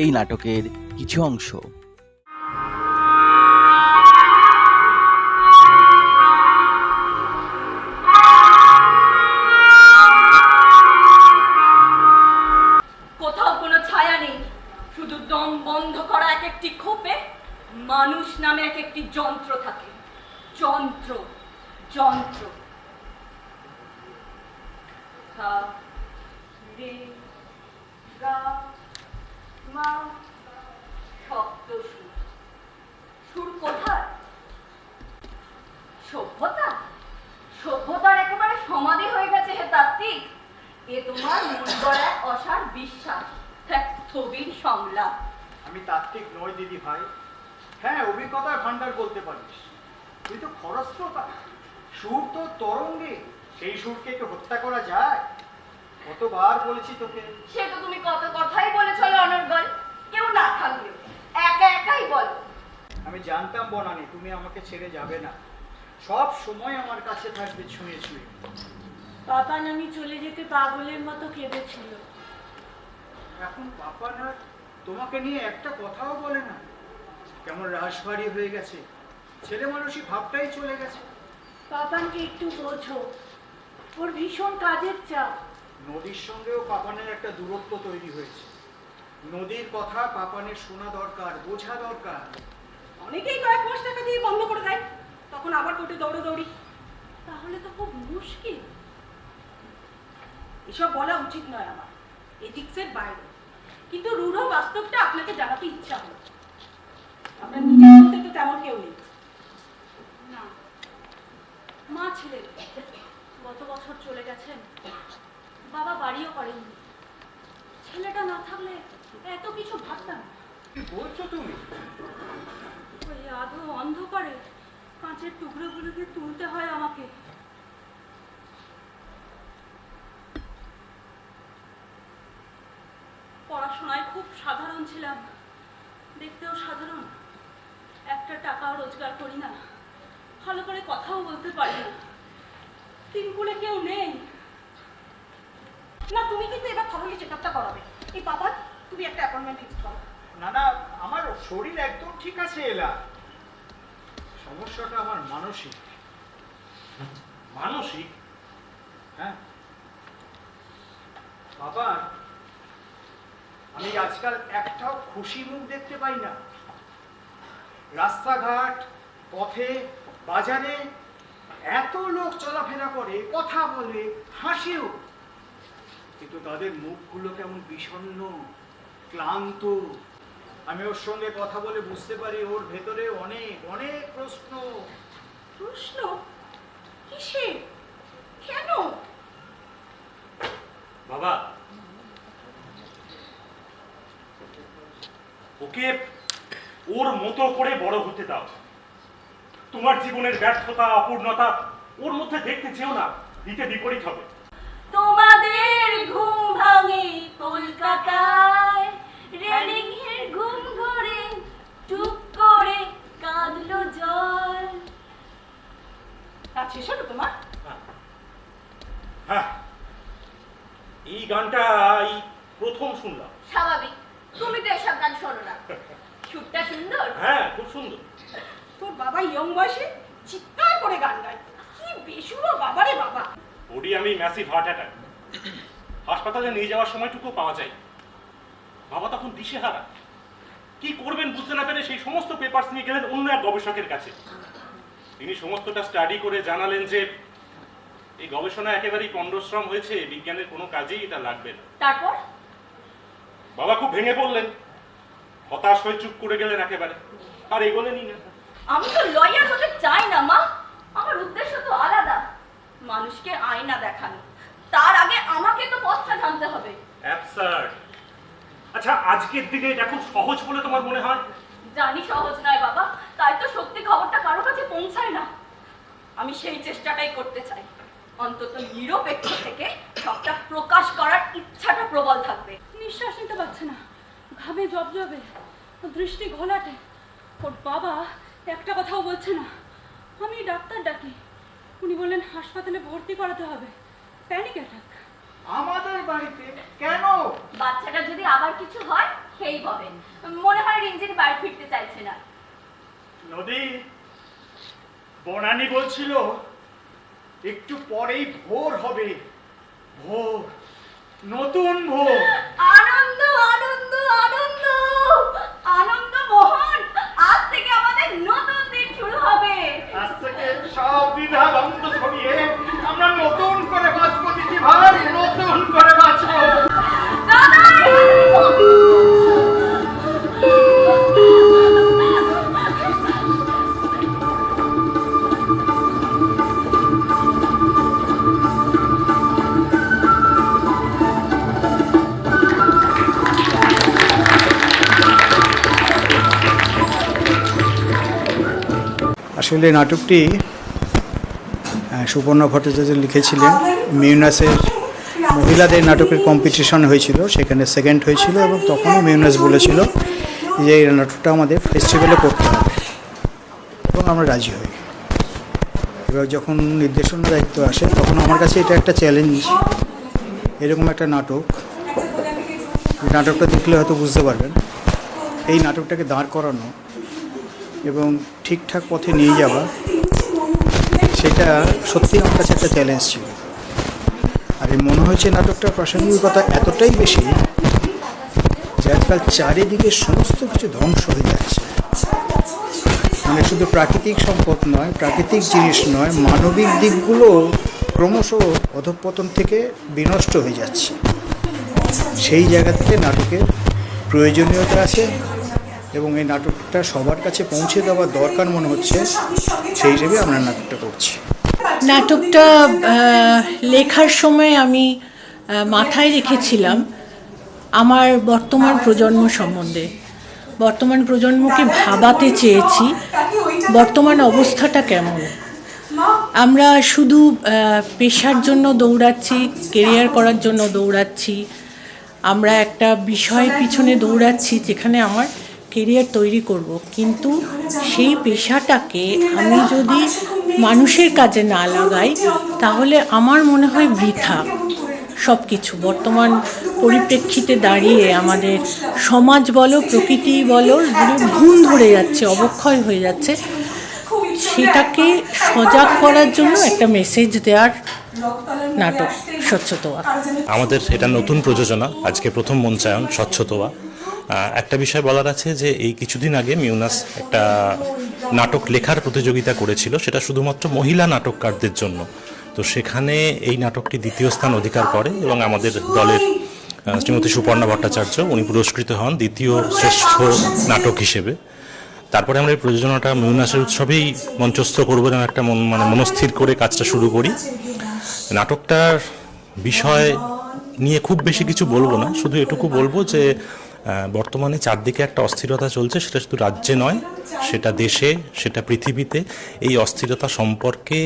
এই নাটকের কিছু অংশ। কোথাও কোনো ছায়া নেই, শুধু দম বন্ধ করা এক একটি খোপে মানুষ নামে এক একটি যন্ত্র থাকে। যন্ত্র যন্ত্র সা রে গা মা, শব্দ সুর। সুর কোথায়? সভ্যতা? সভ্যতার একেবারে সমাধি হয়ে গেছে হে তাত্ত্বিক। এ তোমার মন গড়া অসার বিশ্বাস, এক স্থবির সংলাপ। আমি তাত্ত্বিক নই দিদি ভাই। হ্যাঁ, অভিজ্ঞতার ভান্ডার বলতে পারিস। তুই তো খরস্রোতা। সুর তো তরঙ্গে, সেই সুরকে কি হত্যা করা যায়? কতবার বলেছি তোকে। সে তো তুমি কত কথাই বলেছ অনর্গল, কেউ না থাকলেও একা একাই বলো। আমি জানতাম বনানি তুমি আমাকে ছেড়ে যাবে না, সব সময় আমার কাছে থাকবে ছুঁয়ে ছুঁয়ে। পাপা নানি চলে যেতে পাগলের মতো কেঁদেছিল। এখন পাপা না তোমাকে নিয়ে একটা কথাও বলে না। কেমন রাশভারী হয়ে গেছে, ছেলে মানুষই ভাবটাই চলে গেছে। পাপানকে একটু বোঝো, ওর ভীষণ কাজের চাপ। নদীর সঙ্গেও পাপানের একটা দূরত্ব তৈরি হয়েছে। নদীর কথা পাপানের শোনা দরকার, বোঝা দরকার। অনেকেই কয়েক মাস টাকা দিয়ে বন্ধ করে দেয়, তখন আবার কোর্টে দৌড়ি। তাহলে তো খুব মুশকিল। এসব বলা উচিত নয় আমার, এথিক্সের বাইরে, কিন্তু রূঢ় বাস্তবটা আপনাকে জানাতে ইচ্ছা হলো। আপনার নিজের মধ্যে তো তেমন কেউ নেই না। মা ছিলেন, গত বছর চলে গেছেন। বাবা বাড়িও করেননি। ছেলেটা না থাকলে এত কিছু ভাবতাম। কি বলছো তুমি? ওই আধো অন্ধকারে কাঁচের টুকরোগুলোকে তুলতে হয় আমাকে। পড়াশোনায় খুব সাধারণ ছিলাম, দেখতেও সাধারণ। একটা টাকাও রোজগার করি না, ভালো করে কথাও বলতে পারি না। তিনকুলে কেউ নেই। না, তুমি কিন্তু এবার থরলি চেকআপটা করাবে। এই বাবা, তুমি একটা অ্যাপয়েন্টমেন্ট ফিক্স করো। না না, আমার শরীর একদম ঠিক আছে এলা। সমস্যাটা আমার মানসিক। মানসিক? হ্যাঁ বাবা, আমি আজকাল একটাও খুশি মুখ দেখতে পাই না। রাস্তাঘাট, পথে, বাজারে এত লোক চলাফেরা করে, কথা বলে, হাসেও, কিন্তু তাদের মুখগুলো কেমন বিষণ্ণ, ক্লান্ত। আমি ওর সঙ্গে কথা বলে বুঝতে পারি ওর ভেতরে অনেক অনেক প্রশ্ন। প্রশ্ন? কিসে? কেন? বাবা, ওকে ওর মতো করে বড় হতে দাও। তোমার জীবনের ব্যর্থতা, অপূর্ণতা ওর মধ্যে দেখতে চেও না, দিতে বিপরীত হবে। তোমাদের ঘুম ভাঙে কলকাতায়, রেলিং এর ঘুম ঘরে টুক করে কাঁদলো জল। কাজ শেষ হলো তোমার? হ্যাঁ, এই গানটা এই প্রথম শুনলাম। স্বাভাবিক, তুমি তো এসব গান শোনো না। সুরটা সুন্দর। হ্যাঁ, খুব সুন্দর। তোর বাবা ইয়ং বয়সে চিৎকার করে গান গায়, কি বেসুরো বাবারে বাবা। ওডি আমি ম্যাসিভ হার্ট অ্যাটাক, হাসপাতালে নিয়ে যাওয়ার সময়টুকু পাওয়া যায়। বাবা তখন দিশেহারা, কি করবেন বুঝতে না পেরে সেই সমস্ত পেপারস নিয়ে গেলেন অন্য এক গবেষকের কাছে। তিনি সমস্তটা স্টাডি করে জানালেন যে এই গবেষণা একেবারেই পণ্ডশ্রম হয়েছে, বিজ্ঞানের কোনো কাজেই এটা লাগবে না। তারপর বাবা খুব ভেঙে পড়লেন, হতাশ হয়ে চুপ করে গেলেন একেবারে, আর এগোলেনই না। আমি তো লয়ার হতে চাই না মা, আমার উদ্দেশ্য তো আলাদা। মানুষকে আয়না দেখানো, তার আগে আমাকে তো পথটা জানতে হবে। অ্যাবসার্ড। আচ্ছা, আজকের দিনে এটা খুব সহজ বলে তোমার মনে হয়? জানি সহজ নয় বাবা, তাই তো সত্যি খবরটা কারো কাছে পৌঁছায় না। আমি সেই চেষ্টাটাই করতে চাই। অন্তত নিরপেক্ষ থেকে সবটা প্রকাশ করার ইচ্ছাটা প্রবল থাকবে। নিঃশ্বাস নিতে পারছে না, ঘামে জবজবে, দৃষ্টি ঘোলাটে। ওর বাবা একটা কথাও বলছে না। আমি ডাক্তার ডাকি, উনি বললেন হাসপাতালে ভর্তি করাতে হবে, প্যানিক অ্যাটাক। আমাদের বাড়িতে কেন? বাচ্চাটা যদি আবার কিছু হয় খেই পাবেন। মনে হয় রিঞ্জির বাড়ি ফিরতে চাইছে না। নদী, বনানী বলছিল একটু পরেই ভোর হবে। ভোর, নতুন ভোর। আনন্দ আনন্দ আনন্দ আনন্দ মোহন, আজ থেকে আমাদের নতুন দিন শুরু হবে। আজ থেকে সব দ্বিধা দ্বন্দ্ব সরিয়ে আমরা নতুন করে বাঁচবো দিদি ভাই, নতুন করে বাঁচবো। দাদা আসলে নাটকটি সুপর্ণা ভট্টাচার্য লিখেছিলেন। মিউনাসের মহিলাদের নাটকের কম্পিটিশন হয়েছিল, সেখানে সেকেন্ড হয়েছিল এবং তখনও মিউনাস বলেছিল যে এই নাটকটা আমাদের ফেস্টিভ্যালে করতে হবে এবং আমরা রাজি হই। এবার যখন নির্দেশনার দায়িত্ব আসে তখন আমার কাছে এটা একটা চ্যালেঞ্জ। এরকম একটা নাটকটা দেখলে হয়তো বুঝতে পারবেন, এই নাটকটাকে দাঁড় করানো এবং ঠিকঠাক পথে নিয়ে যাওয়া, সেটা সত্যি আমার কাছে একটা চ্যালেঞ্জ ছিল। আর এই মনে হয়েছে নাটকটার প্রাসঙ্গিকতা এতটাই বেশি যে আজকাল চারিদিকে সমস্ত কিছু ধ্বংস হয়ে যাচ্ছে। মানে শুধু প্রাকৃতিক সম্পদ নয়, প্রাকৃতিক জিনিস নয়, মানবিক দিকগুলো ক্রমশ অধঃপতন থেকে বিনষ্ট হয়ে যাচ্ছে। সেই জায়গা থেকে নাটকের প্রয়োজনীয়তা আছে এবং এই নাটকটা সবার কাছে পৌঁছে দেওয়া দরকার মনে হচ্ছে, সেই হিসেবে আমরা নাটকটা করছি। নাটকটা লেখার সময় আমি মাথায় রেখেছিলাম আমার বর্তমান প্রজন্ম সম্বন্ধে। বর্তমান প্রজন্মকে ভাবাতে চেয়েছি বর্তমান অবস্থাটা কেমন। আমরা শুধু পেশার জন্য দৌড়াচ্ছি, কেরিয়ার করার জন্য দৌড়াচ্ছি, আমরা একটা বিষয়ের পিছনে দৌড়াচ্ছি যেখানে আমার কেরিয়ার তৈরি করব, কিন্তু সেই পেশাটাকে আমি যদি মানুষের কাজে না লাগাই তাহলে আমার মনে হয় বৃথা সব কিছু। বর্তমান পরিপ্রেক্ষিতে দাঁড়িয়ে আমাদের সমাজ বলো, প্রকৃতি বলো, ঘুণ ধরে যাচ্ছে, অবক্ষয় হয়ে যাচ্ছে। সেটাকে সজাগ করার জন্য একটা মেসেজ দেওয়ার নাটক স্বচ্ছতোয়া। আমাদের এটা নতুন প্রযোজনা, আজকে প্রথম মঞ্চায়ন স্বচ্ছতোয়া। একটা বিষয় বলার আছে যে এই কিছুদিন আগে মিউনাস একটা নাটক লেখার প্রতিযোগিতা করেছিল, সেটা শুধুমাত্র মহিলা নাটককারদের জন্য। তো সেখানে এই নাটকটি দ্বিতীয় স্থান অধিকার করে এবং আমাদের দলের শ্রীমতী সুপর্ণা ভট্টাচার্য উনি পুরস্কৃত হন দ্বিতীয় শ্রেষ্ঠ নাটক হিসেবে। তারপরে আমরা এই প্রযোজনাটা মিউনাসের উৎসবেই মঞ্চস্থ করবো এবং একটা মনস্থির করে কাজটা শুরু করি। নাটকটার বিষয় নিয়ে খুব বেশি কিছু বলবো না, শুধু এটুকু বলবো যে বর্তমানে চারদিকে একটা অস্থিরতা চলছে, সেটা শুধু রাজ্যে নয়, সেটা দেশে, সেটা পৃথিবীতে। এই অস্থিরতা সম্পর্কে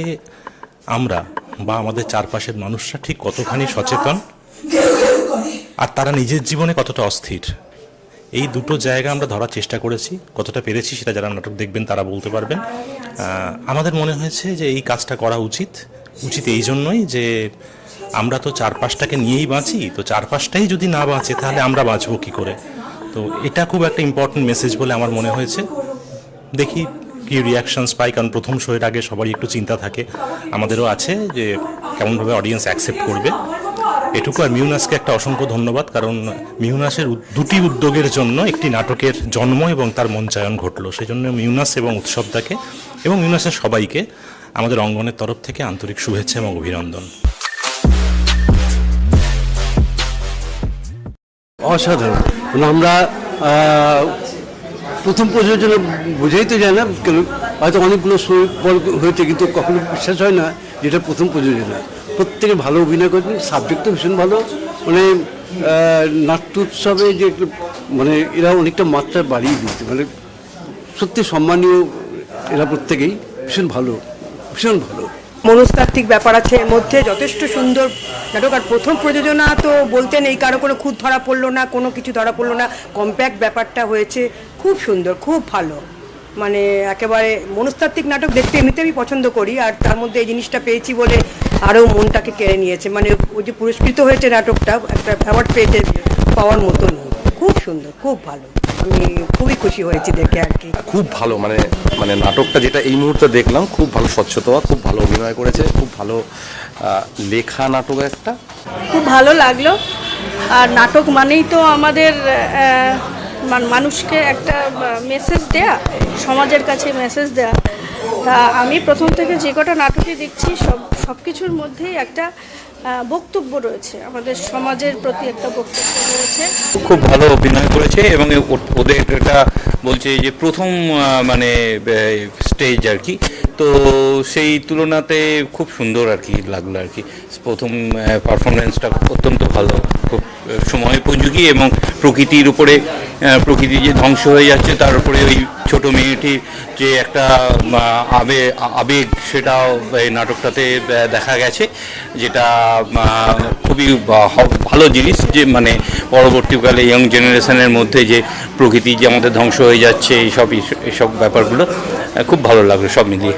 আমরা বা আমাদের চারপাশের মানুষরা ঠিক কতখানি সচেতন আর তারা নিজের জীবনে কতটা অস্থির, এই দুটো জায়গা আমরা ধরার চেষ্টা করেছি। কতটা পেরেছি সেটা যারা নাটক দেখবেন তারা বলতে পারবেন। আমাদের মনে হয়েছে যে এই কাজটা করা উচিত এই জন্যই যে আমরা তো চারপাশটাকে নিয়েই বাঁচি, তো চারপাশটাই যদি না বাঁচে তাহলে আমরা বাঁচবো কী করে। তো এটা খুব একটা ইম্পর্টেন্ট মেসেজ বলে আমার মনে হয়েছে। দেখি কি রিয়াকশনস পাই, কারণ প্রথম শোয়ের আগে সবারই একটু চিন্তা থাকে, আমাদেরও আছে যে কেমনভাবে অডিয়েন্স অ্যাকসেপ্ট করবে। এটুকু। আর মিউনাসকে একটা অসংখ্য ধন্যবাদ, কারণ মিউনাসের দুটি উদ্যোগের জন্য একটি নাটকের জন্ম এবং তার মঞ্চায়ন ঘটলো। সেই জন্য মিউনাস এবং উৎসবটাকে এবং মিউনাসের সবাইকে আমাদের অঙ্গনের তরফ থেকে আন্তরিক শুভেচ্ছা এবং অভিনন্দন। অসাধারণ। আমরা প্রথম প্রযোজনা বোঝাই তো যায় না, হয়তো অনেকগুলো শো হয়েছে কিন্তু কখনো বিশ্বাস হয় না যেটা প্রথম প্রযোজনা। প্রত্যেকে ভালো অভিনয় করছেন, সাবজেক্টও ভীষণ ভালো। মানে নাট্য উৎসবে যে মানে এরা অনেকটা মাত্রা বাড়িয়ে দিচ্ছে, মানে সত্যি সম্মানীয় এরা প্রত্যেকেই, ভীষণ ভালো, ভীষণ ভালো। মনস্তাত্ত্বিক ব্যাপার আছে এর মধ্যে, যথেষ্ট সুন্দর নাটক। আর প্রথম প্রযোজনা তো বলতে নেই, কারো কোনো খুঁত ধরা পড়লো না, কোনো কিছু ধরা পড়লো না, কম্প্যাক্ট ব্যাপারটা হয়েছে, খুব সুন্দর, খুব ভালো। মানে একেবারে মনস্তাত্ত্বিক নাটক দেখতে এমনিতে আমি পছন্দ করি, আর তার মধ্যে এই জিনিসটা পেয়েছি বলে আরও মনটাকে কেড়ে নিয়েছে। মানে ওই যে পুরস্কৃত হয়েছে নাটকটা, একটা অ্যাওয়ার্ড পেয়েছে, পাওয়ার মতন, খুব সুন্দর, খুব ভালো। আমি খুবই খুশি হয়েছি দেখে আর কি। খুব ভালো, মানে মানে নাটকটা যেটা এই মুহূর্তে দেখলাম, খুব ভালো স্বচ্ছতা, খুব ভালো অভিনয় করেছে, খুব ভালো লেখা নাটক একটা। খুব ভালো লাগলো। আর নাটক মানেই তো আমাদের মানুষকে একটা মেসেজ দেয়া, সমাজের কাছে মেসেজ দেয়া। তা আমি প্রথম থেকে যে কটা নাটকে দেখছি সব কিছুর মধ্যেই একটা বক্তব্য রয়েছে, আমাদের সমাজের প্রতি একটা বক্তব্য রয়েছে। খুব ভালো অভিনয় করেছে এবং ওদের এটা বলছে যে প্রথম মানে স্টেজ আর কি, তো সেই তুলনাতে খুব সুন্দর আর কি লাগলো আর কি। প্রথম পারফরমেন্সটা অত্যন্ত ভালো, খুব সময়োপযোগী এবং প্রকৃতির উপরে, প্রকৃতি যে ধ্বংস হয়ে যাচ্ছে তার উপরে ওই ছোট মেয়েটির যে একটা আবেগ, সেটাও এই নাটকটাতে দেখা গেছে, যেটা খুবই ভালো জিনিস। যে মানে পরবর্তীকালে ইয়ং জেনারেশনের মধ্যে যে প্রকৃতি যে আমাদের ধ্বংস হয়ে যাচ্ছে, এইসব ব্যাপারগুলো খুব ভালো লাগলো সব মিলিয়ে।